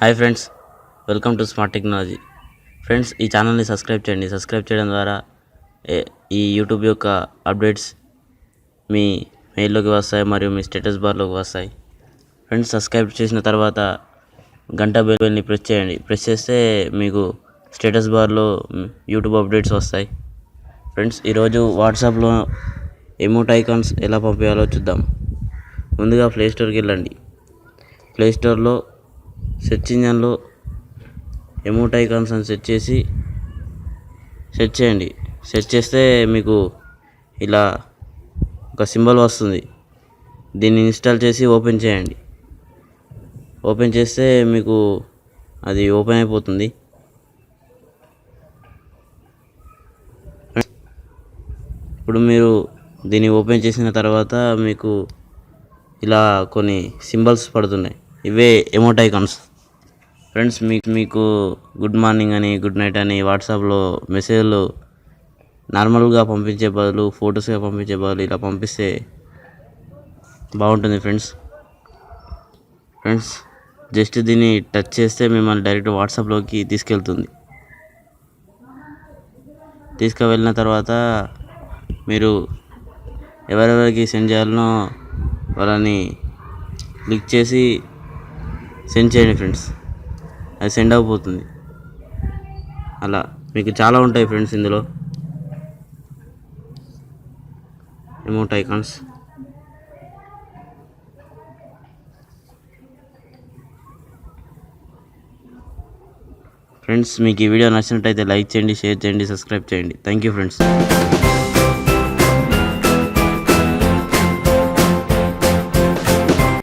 Hi friends, welcome to smart technology. Friends, ఈ ఛానల్ని subscribe చేయండి. సబ్స్క్రైబ్ చేయడం ద్వారా ఈ యూట్యూబ్ యొక్క అప్డేట్స్ మీ మెయిల్లోకి వస్తాయి మరియు మీ స్టేటస్ బార్లోకి వస్తాయి. ఫ్రెండ్స్, సబ్స్క్రైబ్ చేసిన తర్వాత గంట బెల్ని ప్రెస్ చేయండి. ప్రెస్ చేస్తే మీకు స్టేటస్ బార్లో యూట్యూబ్ అప్డేట్స్ వస్తాయి. ఫ్రెండ్స్, ఈరోజు వాట్సాప్లో ఎమోట్ ఐకాన్స్ ఎలా పంపించాలో చూద్దాం. ముందుగా ప్లేస్టోర్కి వెళ్ళండి. ప్లేస్టోర్లో సెర్చ్ ఇంజన్లో ఎమోట్ ఐకాన్స్ అని సెర్చ్ చేయండి. సెర్చ్ చేస్తే మీకు ఇలా ఒక సింబల్ వస్తుంది. దీన్ని ఇన్స్టాల్ చేసి ఓపెన్ చేయండి. ఓపెన్ చేస్తే మీకు అది ఓపెన్ అయిపోతుంది. ఇప్పుడు మీరు దీన్ని ఓపెన్ చేసిన తర్వాత మీకు ఇలా కొన్ని సింబల్స్ పడుతున్నాయి. ఇవే ఎమోట్ ఐకాన్స్. ఫ్రెండ్స్, మీకు గుడ్ మార్నింగ్ అని, గుడ్ నైట్ అని వాట్సాప్లో మెసేజ్లు నార్మల్గా పంపించే బదులు, ఫొటోస్గా పంపించే బదులు ఇలా పంపిస్తే బాగుంటుంది. ఫ్రెండ్స్, జస్ట్ దీన్ని టచ్ చేస్తే మిమ్మల్ని డైరెక్ట్ వాట్సాప్లోకి తీసుకువెళ్ళిన తర్వాత మీరు ఎవరెవరికి సెండ్ చేయాలనో వాళ్ళని క్లిక్ చేసి సెండ్ చేయండి. ఫ్రెండ్స్, అది సెండ్ అయిపోతుంది. అలా మీకు చాలా ఉంటాయి ఫ్రెండ్స్ ఇందులో ఎమోట్ ఐకాన్స్. ఫ్రెండ్స్, మీకు ఈ వీడియో నచ్చినట్టయితే లైక్ చేయండి, షేర్ చేయండి, సబ్స్క్రైబ్ చేయండి. Thank you friends.